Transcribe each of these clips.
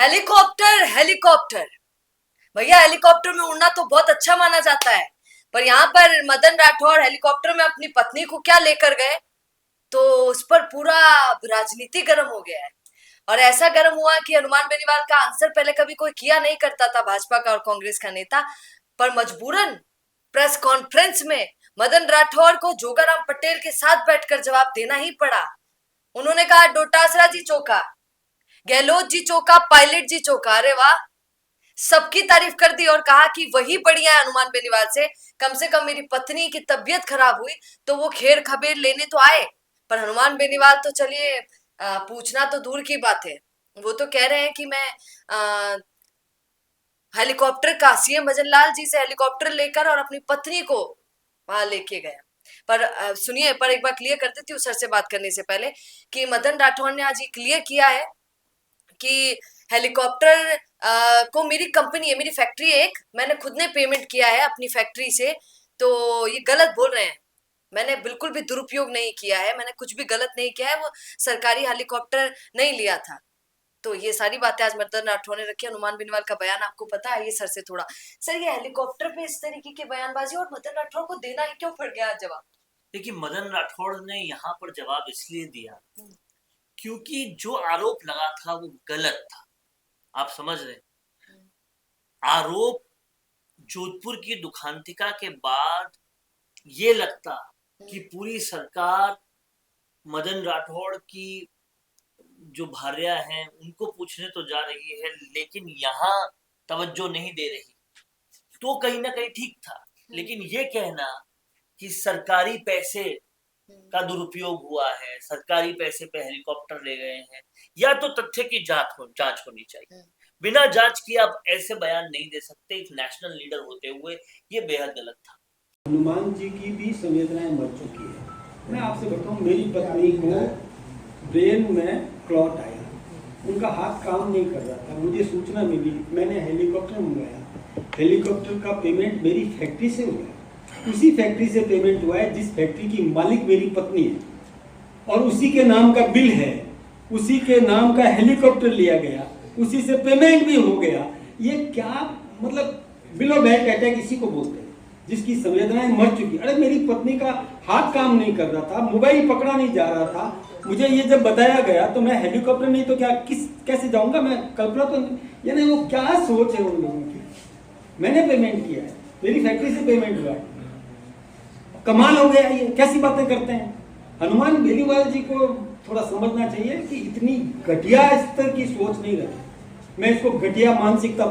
Helicopter helicopter भैया, helicopter में उड़ना तो बहुत अच्छा माना जाता है, पर यहाँ पर मदन राठौर हेलीकॉप्टर में अपनी पत्नी को क्या लेकर गए, तो उस पर पूरा राजनीति गर्म हो गया है। और ऐसा गर्म हुआ कि हनुमान बेनीवाल का आंसर पहले कभी कोई किया नहीं करता था, भाजपा का और कांग्रेस का नेता, पर मजबूरन प्रेस कॉन्फ्रेंस में मदन राठौर को जोगाराम पटेल के साथ बैठकर जवाब देना ही पड़ा। उन्होंने कहा, डोटासरा जी चौका, गहलोत जी चौका, पायलट जी चौका। अरे वाह, सबकी तारीफ कर दी और कहा कि वही बढ़िया है हनुमान बेनीवाल से कम मेरी पत्नी की तबीयत खराब हुई तो वो खेर खबेर लेने तो आए, पर हनुमान बेनीवाल तो चलिए पूछना तो दूर की बात है, वो तो कह रहे हैं कि मैं हेलीकॉप्टर का सीएम भजन लाल जी से हेलीकॉप्टर लेकर और अपनी पत्नी को वहां लेके गया। पर सुनिए, पर एक बार क्लियर कर देती हूँ सर से बात करने से पहले कि मदन राठौर ने आज ये क्लियर किया है कि हेलीकॉप्टर को मेरी कंपनी है, मेरी फैक्ट्री है, एक मैंने खुद ने पेमेंट किया है अपनी फैक्ट्री से, तो ये गलत बोल रहे हैं। मैंने बिल्कुल भी दुरुपयोग नहीं किया है, मैंने कुछ भी गलत नहीं किया है, वो सरकारी हेलीकॉप्टर नहीं लिया था। तो ये सारी बातें आज मदन राठौर ने रखी। हनुमान बेनीवाल का बयान आपको पता है, ये सर से थोड़ा, सर ये हेलीकॉप्टर पे इस तरीके की बयानबाजी और मदन राठौर को देना ही क्यों पड़ गया जवाब? देखिए, मदन राठौड़ ने यहाँ पर जवाब इसलिए दिया क्योंकि जो आरोप लगा था वो गलत था। आप समझ रहे, आरोप जोधपुर की दुखांतिका के बाद ये लगता कि पूरी सरकार मदन राठौड़ की जो भार्या हैं उनको पूछने तो जा रही है, लेकिन यहाँ तवज्जो नहीं दे रही, तो कहीं ना कहीं ठीक था। लेकिन ये कहना कि सरकारी पैसे का दुरुपयोग हुआ है, सरकारी पैसे पे हेलीकॉप्टर ले गए हैं, या तो तथ्य की जांच होनी चाहिए। बिना जांच किए आप ऐसे बयान नहीं दे सकते एक नेशनल लीडर होते हुए, ये बेहद गलत था। हनुमान जी की भी संवेदनाएं मर चुकी है। मैं आपसे बताऊं, मेरी पत्नी को ब्रेन में क्लॉट आया, उनका हाथ काम नहीं कर रहा था, मुझे सूचना मिली, मैंने हेलीकॉप्टर मंगाया। हेलीकॉप्टर का पेमेंट मेरी फैक्ट्री से हुआ है, उसी फैक्ट्री से पेमेंट हुआ है जिस फैक्ट्री की मालिक मेरी पत्नी है, और उसी के नाम का बिल है, उसी के नाम का हेलीकॉप्टर लिया गया, उसी से पेमेंट भी हो गया। ये क्या मतलब बिलो बैक अटैक इसी को बोलते हैं, जिसकी संवेदनाएं मर चुकी। अरे मेरी पत्नी का हाथ काम नहीं कर रहा था, मोबाइल पकड़ा नहीं जा रहा था, मुझे ये जब बताया गया तो मैं हेलीकॉप्टर नहीं तो क्या कैसे जाऊंगा, मैं कल्पना तो यानी वो क्या सोच है उन लोगों की। मैंने पेमेंट किया है, मेरी फैक्ट्री से पेमेंट हुआ है, कमाल हो गया, ये कैसी बातें करते हैं। हनुमान बेनीवाल जी को थोड़ा समझना चाहिए कि इतनी घटिया स्तर की सोच नहीं रहे। मैं इसको घटिया मानसिकता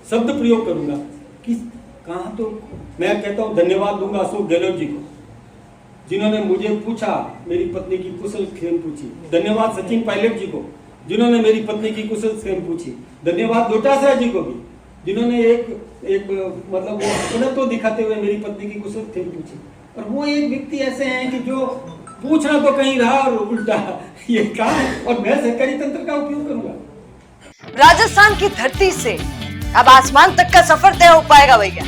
शब्द प्रयोग करूंगा कि कहाँ, तो मैं कहता हूँ धन्यवाद दूंगा अशोक गहलोत जी को, जिन्होंने मुझे पूछा, मेरी पत्नी की कुशल क्षेम पूछी। धन्यवाद सचिन पायलट जी को, जिन्होंने मेरी पत्नी की कुशल क्षेम पूछी। धन्यवाद डोटासरा जी को भी, जिन्होंने एक मतलब वो अपना तो दिखाते हुए मेरी पत्नी की कुशल क्षेम पूछी। और वो एक व्यक्ति ऐसे हैं कि जो पूछना तो कहीं रहा और उल्टा ये कहा है, और मैं सहकारी तंत्र का उपयोग करूंगा। राजस्थान की धरती से अब आसमान तक का सफर तय हो पाएगा भैया।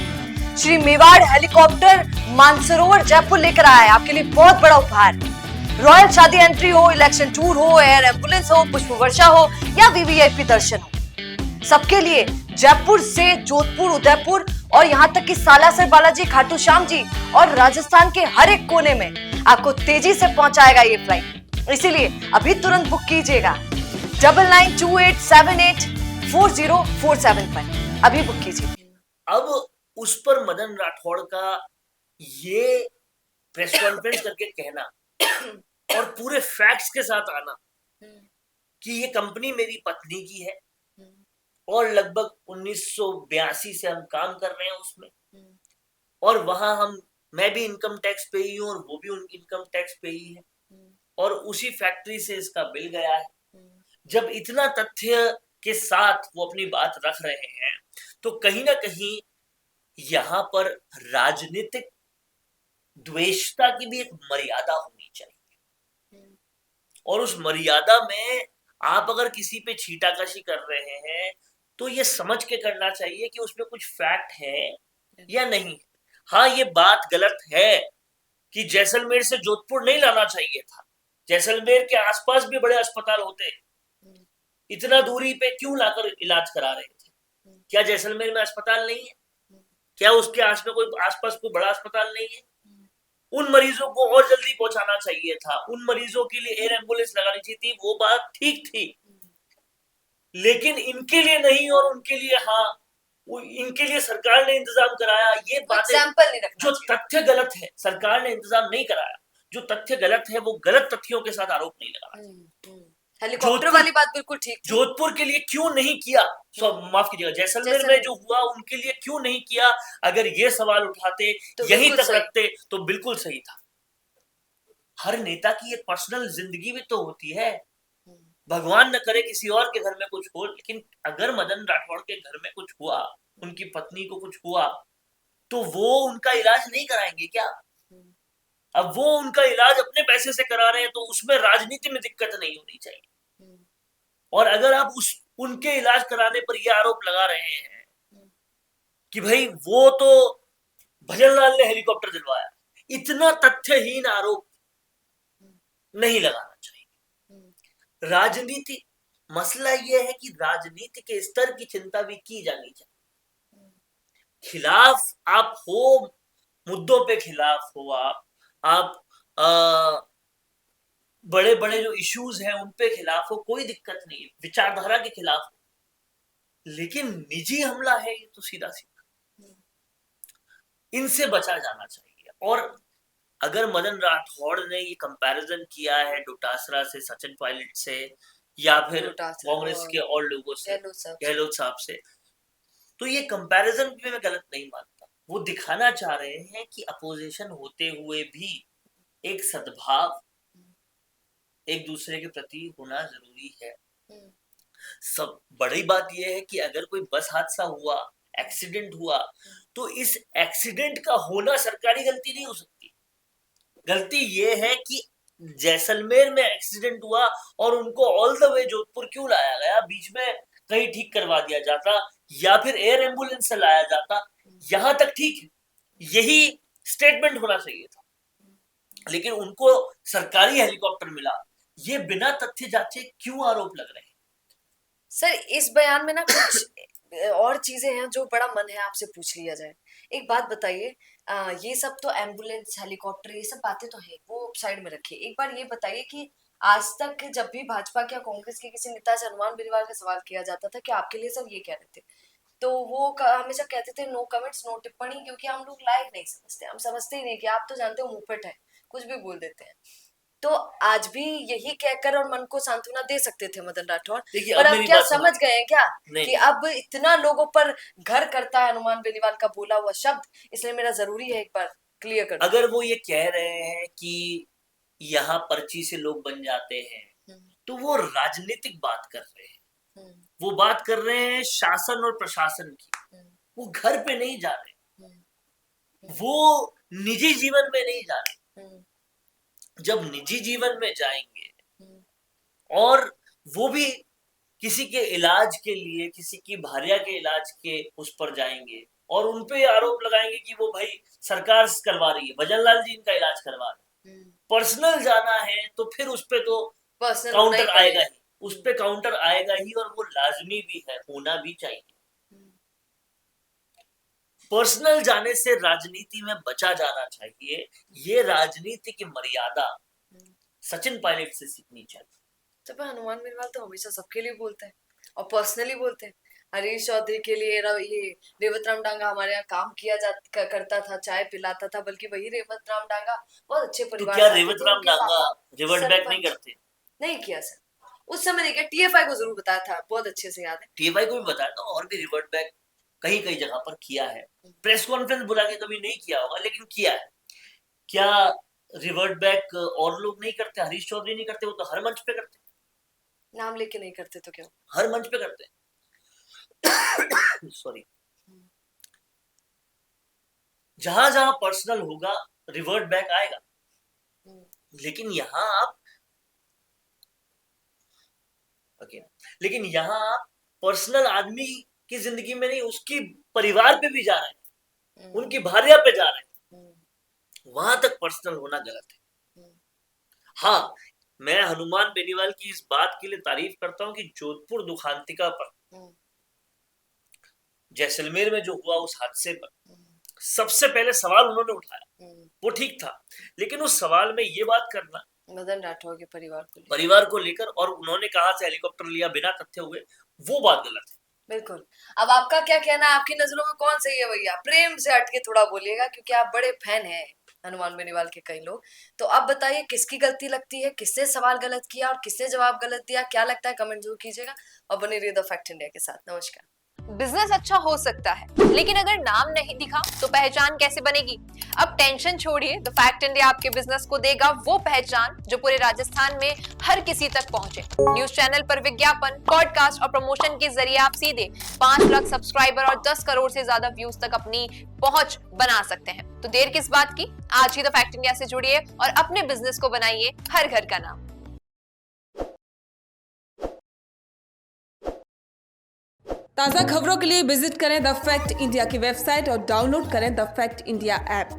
श्री मेवाड़ हेलीकॉप्टर मानसरोवर जयपुर लेकर आया है आपके लिए बहुत बड़ा उपहार। रॉयल शादी एंट्री हो, इलेक्शन टूर हो, एयर एम्बुलेंस हो, पुष्प वर्षा हो या वीवीआईपी दर्शन हो, सबके लिए जयपुर से जोधपुर, उदयपुर और यहाँ तक कि सालासर बालाजी, खाटू श्याम जी और राजस्थान के हर एक कोने में आपको तेजी से पहुंचाएगा ये फ्लाइट। इसीलिए अभी तुरंत बुक कीजिएगा 9928784047 पर, अभी बुक कीजिए। अब उस पर मदन राठौड़ का ये प्रेस कॉन्फ्रेंस करके कहना और पूरे फैक्ट्स के साथ आना कि ये कंपनी मेरी पत्नी की है और लगभग 1982 से हम काम कर रहे हैं उसमें, और वहां मैं भी इनकम टैक्स पेई हूं और वो भी उनकी इनकम टैक्स पेई है, और उसी फैक्ट्री से इसका बिल गया है। जब इतना तथ्य के साथ वो अपनी बात रख रहे हैं तो कहीं ना कहीं यहाँ पर राजनीतिक द्वेषता की भी एक मर्यादा होनी चाहिए, और उस मर्यादा में आप अगर किसी पे छीटाकशी कर रहे हैं तो ये समझ के करना चाहिए कि उसमें कुछ फैक्ट है या नहीं। हाँ, ये बात गलत है कि जैसलमेर से जोधपुर नहीं लाना चाहिए था, जैसलमेर के आसपास भी बड़े अस्पताल होते हैं, इतना दूरी पे क्यों लाकर इलाज करा रहे थे? क्या जैसलमेर में अस्पताल नहीं है? क्या उसके आसपास कोई बड़ा अस्पताल नहीं है? उन मरीजों को और जल्दी पहुंचाना चाहिए था, उन मरीजों के लिए एयर एम्बुलेंस लगानी चाहिए थी, वो बात ठीक थी, लेकिन इनके लिए नहीं और उनके लिए हाँ, इनके लिए सरकार ने इंतजाम कराया। ये बातें एग्जाम्पल नहीं रखना जो तथ्य गलत है, सरकार ने इंतजाम नहीं कराया, जो तथ्य गलत है वो गलत तथ्यों के साथ आरोप नहीं लगाना। चाहिए। हेलीकॉप्टर वाली बात बिल्कुल ठीक थी। जोधपुर के लिए क्यों नहीं किया, माफ कीजिएगा, जैसलमेर में जो हुआ उनके लिए क्यों नहीं किया? अगर ये सवाल उठाते, तो यहीं बिल्कुल तक सही। रखते तो बिल्कुल सही था। हर नेता की एक पर्सनल जिंदगी भी तो होती है, भगवान न करे किसी और के घर में कुछ हो, लेकिन अगर मदन राठौड़ के घर में कुछ हुआ, उनकी पत्नी को कुछ हुआ, तो वो उनका इलाज नहीं कराएंगे क्या? अब वो उनका इलाज अपने पैसे से करा रहे हैं, तो उसमें राजनीति में दिक्कत नहीं होनी चाहिए। और अगर आप उनके इलाज कराने पर यह आरोप लगा रहे हैं कि भाई वो तो भजनलाल ने हेलीकॉप्टर दिलवाया, इतना तथ्यहीन आरोप नहीं लगाना चाहिए। राजनीति, मसला यह है कि राजनीति के स्तर की चिंता भी की जानी चाहिए। खिलाफ आप हो, मुद्दों पे खिलाफ हो, आप बड़े बड़े जो इश्यूज हैं उन पे खिलाफ हो, कोई दिक्कत नहीं है, विचारधारा के खिलाफ हो, लेकिन निजी हमला है ये तो सीधा सीधा, इनसे बचा जाना चाहिए। और अगर मदन राठौड़ ने ये कंपैरिजन किया है डोटासरा से, सचिन पायलट से, या फिर कांग्रेस के और लोगों से, गहलोत साहब से, तो ये कंपैरिजन भी मैं गलत नहीं मानता। वो दिखाना चाह रहे हैं कि अपोजिशन होते हुए भी एक सद्भाव एक दूसरे के प्रति होना जरूरी है। सब बड़ी बात यह है कि अगर कोई बस हादसा हुआ, एक्सीडेंट हुआ, तो इस एक्सीडेंट का होना सरकारी गलती नहीं हो सकती। गलती ये है कि जैसलमेर में एक्सीडेंट हुआ और उनको ऑल द वे जोधपुर क्यों लाया गया, बीच में कहीं ठीक करवा दिया जाता या फिर एयर एम्बुलेंस से लाया जाता, यहां तक ठीक है, यही स्टेटमेंट होना चाहिए था, लेकिन उनको सरकारी हेलीकॉप्टर मिला। ये बिना तथ्य जांचे क्यों आरोप लग रहे हैं? सर इस बयान में ना कुछ और चीजें हैं जो बड़ा मन है आपसे पूछ लिया जाए। एक बात बताइए, ये सब तो एम्बुलेंस, हेलीकॉप्टर, ये सब बातें तो है, वो साइड में रखिए। एक बार ये बताइए कि आज तक जब भी भाजपा या कांग्रेस के किसी नेता से हनुमान बेनीवाल का सवाल किया जाता था कि आपके लिए सर ये कह रहे थे, तो वो हमेशा कहते थे नो कमेंट्स, नो टिप्पणी, क्योंकि हम लोग लायक नहीं समझते, हम समझते ही नहीं कि आप तो जानते हो मुंहफट है, कुछ भी बोल देते हैं। तो आज भी यही कहकर और मन को सांत्वना दे सकते थे मदन राठौड़, पर अब क्या समझ गए हैं क्या कि अब इतना लोगों पर घर करता है हनुमान बेनीवाल का बोला हुआ शब्द, इसलिए मेरा जरूरी है एक बार क्लियर कर। अगर वो ये कह रहे हैं कि यहाँ पर्ची से लोग बन जाते हैं, तो वो राजनीतिक बात कर रहे हैं, वो बात कर रहे हैं शासन और प्रशासन की, वो घर पे नहीं जा रहे, वो निजी जीवन में नहीं जा रहे। जब निजी जीवन में जाएंगे और वो भी किसी के इलाज के लिए, किसी की भार्या के इलाज के उस पर जाएंगे और उनपे आरोप लगाएंगे कि वो भाई सरकार करवा रही है, भजनलाल जी इनका इलाज करवा रहे हैं, पर्सनल जाना है तो फिर उस पे तो काउंटर आएगा ही, उस पे काउंटर आएगा ही, और वो लाजमी भी है, होना भी चाहिए। पर्सनल जाने से राजनीति में बचा जाना चाहिए, ये राजनीति की मर्यादा सचिन पायलट से सीखनी चाहिए। तो हनुमान बेनीवाल तो हमेशा सबके लिए बोलते हैं और पर्सनली बोलते हैं। हरीश चौधरी के लिए ये रेवत राम डांगा हमारे यहाँ काम किया करता था, चाय पिलाता था, बल्कि वही रेवत राम डांगा बहुत अच्छे परिवार। तो क्या रेवत राम डांगा रिवर्ट बैक नहीं करते? नहीं किया सर, उस समय नहीं किया। टीएफआई को जरूर बताया था, बहुत अच्छे से याद है, टीएफआई को भी बताया था, और भी रिवर्ट बैक कई कई जगह पर किया है। प्रेस कॉन्फ्रेंस बुला के कभी नहीं किया होगा, लेकिन किया है। क्या रिवर्ट बैक और लोग नहीं करते? हरीश चौधरी नहीं करते? वो तो हर मंच पे करते। नाम लेके नहीं करते तो क्या? हर मंच पे करते। सॉरी, जहां जहां पर्सनल होगा रिवर्ट बैक आएगा, लेकिन यहां आप लेकिन यहां आप पर्सनल आदमी की जिंदगी में नहीं, उसकी परिवार पे भी जा रहे हैं, उनकी भार्या पे जा रहे हैं, वहां तक पर्सनल होना गलत है। हाँ, मैं हनुमान बेनीवाल की इस बात के लिए तारीफ करता हूं कि जोधपुर दुखांतिका पर, जैसलमेर में जो हुआ उस हादसे पर सबसे पहले सवाल उन्होंने उठाया, वो ठीक था, लेकिन उस सवाल में ये बात करना मदन राठौर के परिवार को लेकर और उन्होंने कहा से हेलीकॉप्टर लिया बिना तथ्य हुए, वो बात गलत है। बिल्कुल। अब आपका क्या कहना है, आपकी नजरों में कौन सही है भैया? प्रेम से हटके थोड़ा बोलिएगा, क्योंकि आप बड़े फैन हैं हनुमान बेनीवाल के कई लोग। तो आप बताइए किसकी गलती लगती है, किसने सवाल गलत किया और किसने जवाब गलत दिया, क्या लगता है कमेंट जरूर कीजिएगा और बने रहिए द फैक्ट इंडिया के साथ। नमस्कार। बिजनेस अच्छा हो सकता है, लेकिन अगर नाम नहीं दिखा तो पहचान कैसे बनेगी? अब टेंशन छोड़िए, द फैक्ट इंडिया आपके बिजनेस को देगा वो पहचान जो पूरे राजस्थान में हर किसी तक पहुंचे। न्यूज चैनल पर विज्ञापन, पॉडकास्ट और प्रमोशन के जरिए आप सीधे 5 लाख सब्सक्राइबर और 10 करोड़ से ज्यादा व्यूज तक अपनी पहुंच बना सकते हैं। तो देर किस बात की, आज ही द फैक्ट इंडिया से जुड़िए और अपने बिजनेस को बनाइए हर घर का नाम। ताज़ा खबरों के लिए विजिट करें द फैक्ट इंडिया की वेबसाइट और डाउनलोड करें द फैक्ट इंडिया ऐप।